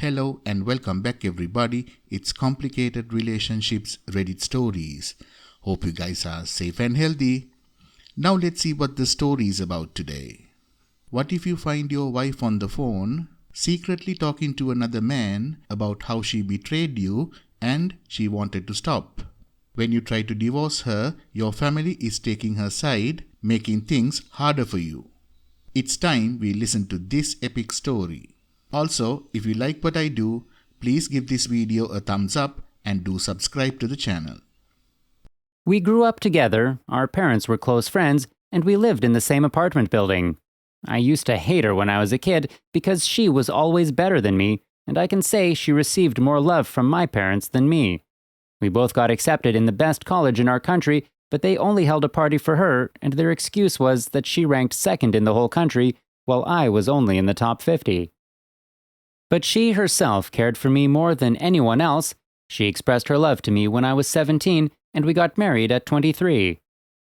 Hello and welcome back everybody. It's Complicated Relationships Reddit Stories. Hope you guys are safe and healthy. Now let's see what the story is about today. What if you find your wife on the phone, secretly talking to another man about how she betrayed you and she wanted to stop? When you try to divorce her, your family is taking her side, making things harder for you. It's time we listen to this epic story. Also, if you like what I do, please give this video a thumbs up and do subscribe to the channel. We grew up together, our parents were close friends, and we lived in the same apartment building. I used to hate her when I was a kid because she was always better than me, and I can say she received more love from my parents than me. We both got accepted in the best college in our country, but they only held a party for her, and their excuse was that she ranked second in the whole country, while I was only in the top 50. But she herself cared for me more than anyone else. She expressed her love to me when I was 17, and we got married at 23.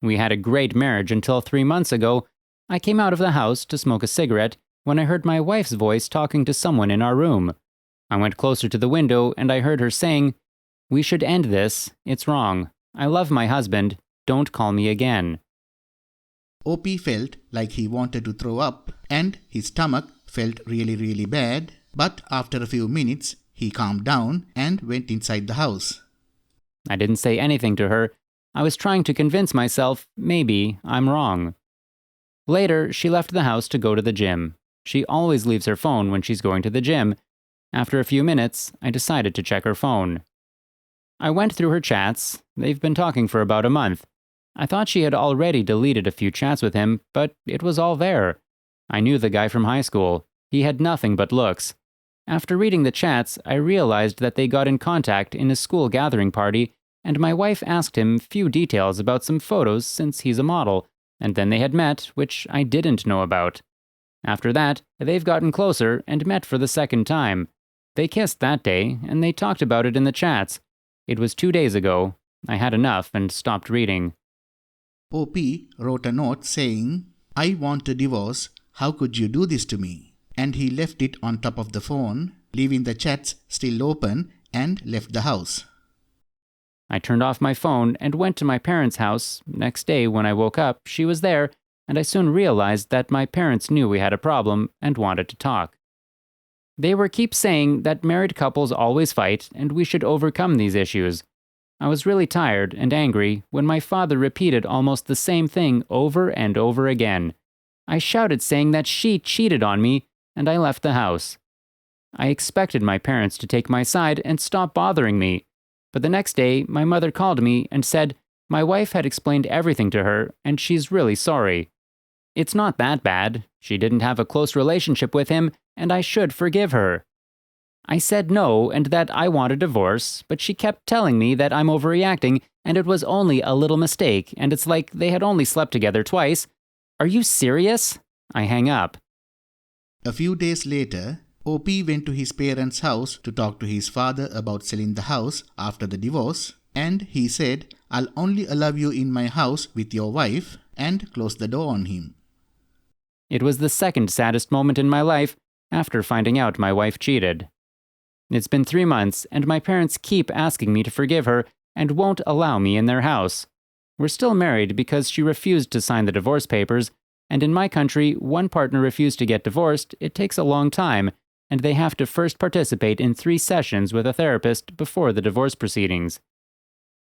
We had a great marriage until 3 months ago. I came out of the house to smoke a cigarette when I heard my wife's voice talking to someone in our room. I went closer to the window and I heard her saying, "We should end this. It's wrong. I love my husband. Don't call me again." OP felt like he wanted to throw up and his stomach felt really bad. But after a few minutes, he calmed down and went inside the house. I didn't say anything to her. I was trying to convince myself maybe I'm wrong. Later, she left the house to go to the gym. She always leaves her phone when she's going to the gym. After a few minutes, I decided to check her phone. I went through her chats. They've been talking for about a month. I thought she had already deleted a few chats with him, but it was all there. I knew the guy from high school. He had nothing but looks. After reading the chats, I realized that they got in contact in a school gathering party, and my wife asked him few details about some photos since he's a model, and then they had met, which I didn't know about. After that, they've gotten closer and met for the second time. They kissed that day, and they talked about it in the chats. It was 2 days ago. I had enough and stopped reading. OP wrote a note saying, "I want a divorce. How could you do this to me?" And he left it on top of the phone, leaving the chats still open, and left the house. I turned off my phone and went to my parents' house. Next day, when I woke up, she was there, and I soon realized that my parents knew we had a problem and wanted to talk. They keep saying that married couples always fight and we should overcome these issues. I was really tired and angry when my father repeated almost the same thing over and over again. I shouted saying that she cheated on me, and I left the house. I expected my parents to take my side and stop bothering me, but the next day my mother called me and said my wife had explained everything to her and she's really sorry. It's not that bad. She didn't have a close relationship with him, and I should forgive her. I said no and that I want a divorce, but she kept telling me that I'm overreacting and it was only a little mistake and it's like they had only slept together twice. Are you serious? I hang up. A few days later, OP went to his parents' house to talk to his father about selling the house after the divorce, and he said, "I'll only allow you in my house with your wife," and closed the door on him. It was the second saddest moment in my life after finding out my wife cheated. It's been 3 months, and my parents keep asking me to forgive her and won't allow me in their house. We're still married because she refused to sign the divorce papers, and in my country, one partner refused to get divorced, it takes a long time, and they have to first participate in 3 sessions with a therapist before the divorce proceedings.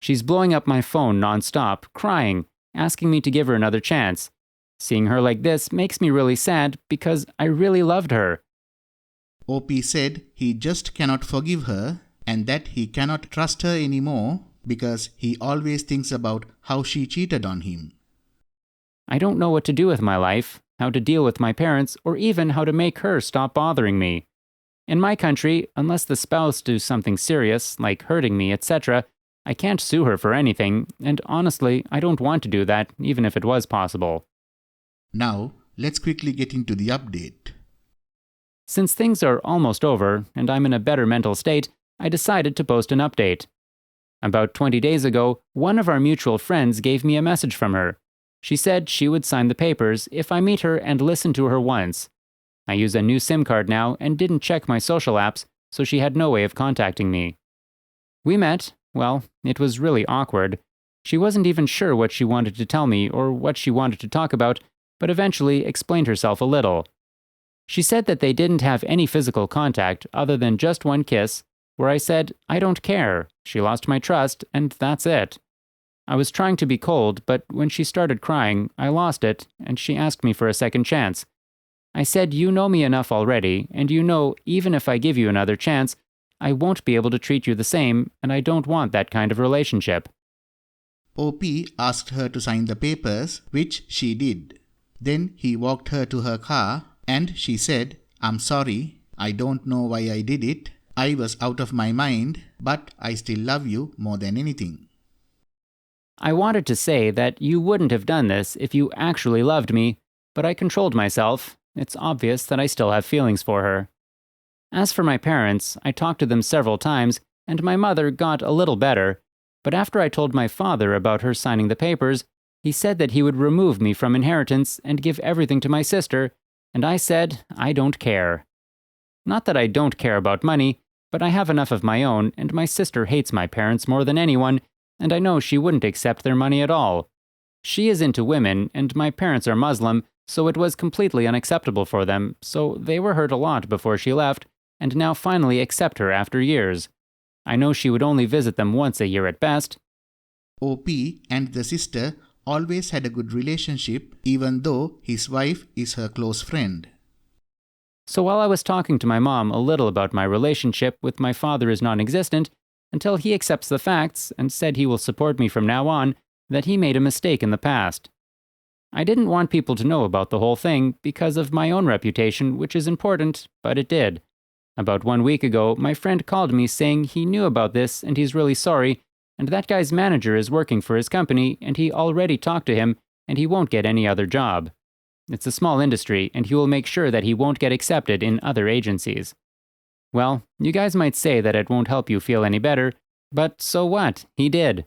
She's blowing up my phone nonstop, crying, asking me to give her another chance. Seeing her like this makes me really sad because I really loved her. OP said he just cannot forgive her and that he cannot trust her anymore because he always thinks about how she cheated on him. I don't know what to do with my life, how to deal with my parents, or even how to make her stop bothering me. In my country, unless the spouse does something serious, like hurting me, etc., I can't sue her for anything, and honestly, I don't want to do that, even if it was possible. Now, let's quickly get into the update. Since things are almost over, and I'm in a better mental state, I decided to post an update. About 20 days ago, one of our mutual friends gave me a message from her. She said she would sign the papers if I meet her and listen to her once. I use a new SIM card now and didn't check my social apps, so she had no way of contacting me. We met. Well, it was really awkward. She wasn't even sure what she wanted to tell me or what she wanted to talk about, but eventually explained herself a little. She said that they didn't have any physical contact other than just one kiss, where I said, I don't care. She lost my trust, and that's it. I was trying to be cold, but when she started crying, I lost it, and she asked me for a second chance. I said, you know me enough already, and you know even if I give you another chance, I won't be able to treat you the same, and I don't want that kind of relationship. OP asked her to sign the papers, which she did. Then he walked her to her car, and she said, I'm sorry, I don't know why I did it. I was out of my mind, but I still love you more than anything. I wanted to say that you wouldn't have done this if you actually loved me, but I controlled myself. It's obvious that I still have feelings for her. As for my parents, I talked to them several times, and my mother got a little better, but after I told my father about her signing the papers, he said that he would remove me from inheritance and give everything to my sister, and I said, I don't care. Not that I don't care about money, but I have enough of my own, and my sister hates my parents more than anyone, and I know she wouldn't accept their money at all. She is into women, and my parents are Muslim, so it was completely unacceptable for them, so they were hurt a lot before she left, and now finally accept her after years. I know she would only visit them once a year at best. OP and the sister always had a good relationship, even though his wife is her close friend. So while I was talking to my mom a little about my relationship with my father is non-existent, until he accepts the facts and said he will support me from now on, that he made a mistake in the past. I didn't want people to know about the whole thing because of my own reputation, which is important, but it did. About 1 week ago, my friend called me saying he knew about this and he's really sorry, and that guy's manager is working for his company and he already talked to him and he won't get any other job. It's a small industry and he will make sure that he won't get accepted in other agencies. Well, you guys might say that it won't help you feel any better, but so what? He did. A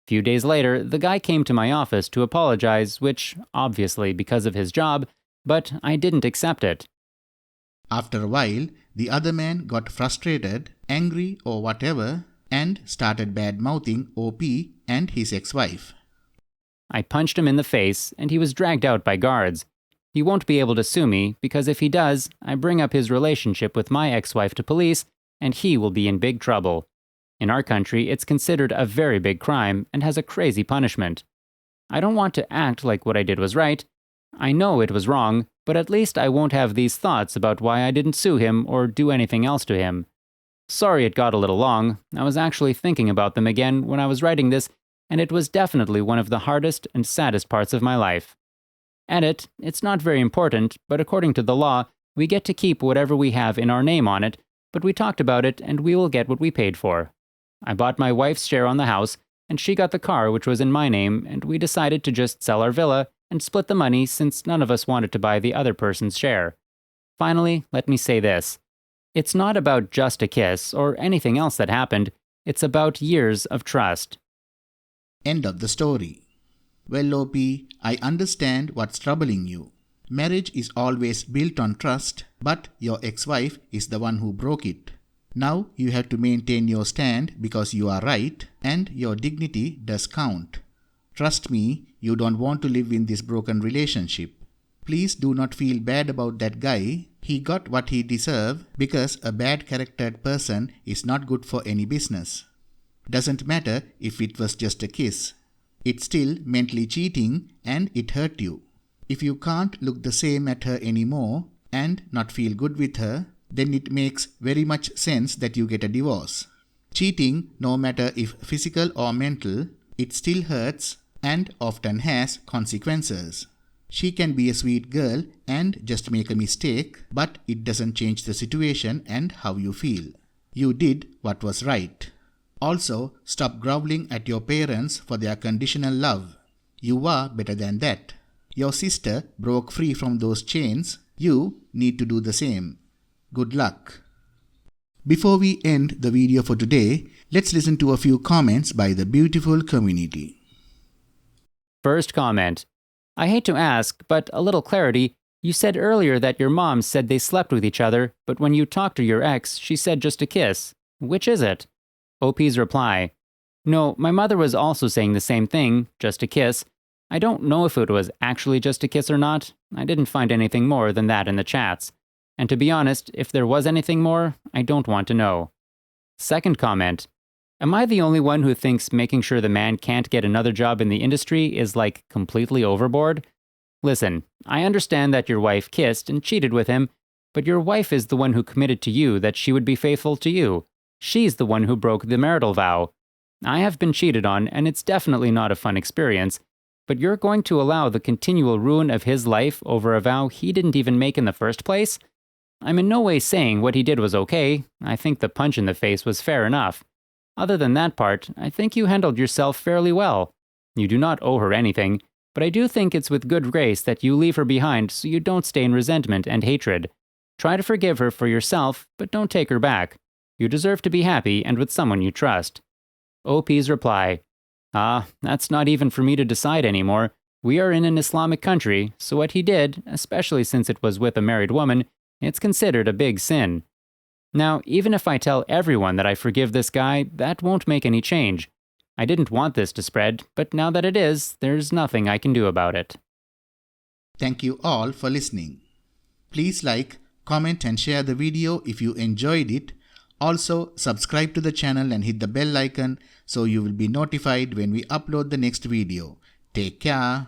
few days later, the guy came to my office to apologize, which, obviously because of his job, but I didn't accept it. After a while, the other man got frustrated, angry or whatever, and started bad-mouthing OP and his ex-wife. I punched him in the face, and he was dragged out by guards. He won't be able to sue me, because if he does, I bring up his relationship with my ex-wife to police, and he will be in big trouble. In our country, it's considered a very big crime and has a crazy punishment. I don't want to act like what I did was right. I know it was wrong, but at least I won't have these thoughts about why I didn't sue him or do anything else to him. Sorry it got a little long. I was actually thinking about them again when I was writing this, and it was definitely one of the hardest and saddest parts of my life. Edit, it's not very important, but according to the law, we get to keep whatever we have in our name on it, but we talked about it and we will get what we paid for. I bought my wife's share on the house, and she got the car which was in my name, and we decided to just sell our villa and split the money since none of us wanted to buy the other person's share. Finally, let me say this. It's not about just a kiss or anything else that happened, it's about years of trust. End of the story. Well, OP, I understand what's troubling you. Marriage is always built on trust, but your ex-wife is the one who broke it. Now you have to maintain your stand because you are right, and your dignity does count. Trust me, you don't want to live in this broken relationship. Please do not feel bad about that guy. He got what he deserved because a bad-charactered person is not good for any business. Doesn't matter if it was just a kiss. It's still mentally cheating and it hurt you. If you can't look the same at her anymore and not feel good with her, then it makes very much sense that you get a divorce. Cheating, no matter if physical or mental, it still hurts and often has consequences. She can be a sweet girl and just make a mistake, but it doesn't change the situation and how you feel. You did what was right. Also, stop groveling at your parents for their conditional love. You are better than that. Your sister broke free from those chains. You need to do the same. Good luck. Before we end the video for today, let's listen to a few comments by the beautiful community. First comment. I hate to ask, but a little clarity. You said earlier that your mom said they slept with each other, but when you talked to your ex, she said just a kiss. Which is it? OP's reply. No, my mother was also saying the same thing, just a kiss. I don't know if it was actually just a kiss or not. I didn't find anything more than that in the chats. And to be honest, if there was anything more, I don't want to know. Second comment. Am I the only one who thinks making sure the man can't get another job in the industry is like completely overboard? Listen, I understand that your wife kissed and cheated with him, but your wife is the one who committed to you that she would be faithful to you. She's the one who broke the marital vow. I have been cheated on, and it's definitely not a fun experience, but you're going to allow the continual ruin of his life over a vow he didn't even make in the first place? I'm in no way saying what he did was okay. I think the punch in the face was fair enough. Other than that part, I think you handled yourself fairly well. You do not owe her anything, but I do think it's with good grace that you leave her behind so you don't stay in resentment and hatred. Try to forgive her for yourself, but don't take her back. You deserve to be happy and with someone you trust. OP's reply. That's not even for me to decide anymore. We are in an Islamic country, so what he did, especially since it was with a married woman, it's considered a big sin. Now, even if I tell everyone that I forgive this guy, that won't make any change. I didn't want this to spread, but now that it is, there's nothing I can do about it. Thank you all for listening. Please like, comment and share the video if you enjoyed it. Also, subscribe to the channel and hit the bell icon so you will be notified when we upload the next video. Take care.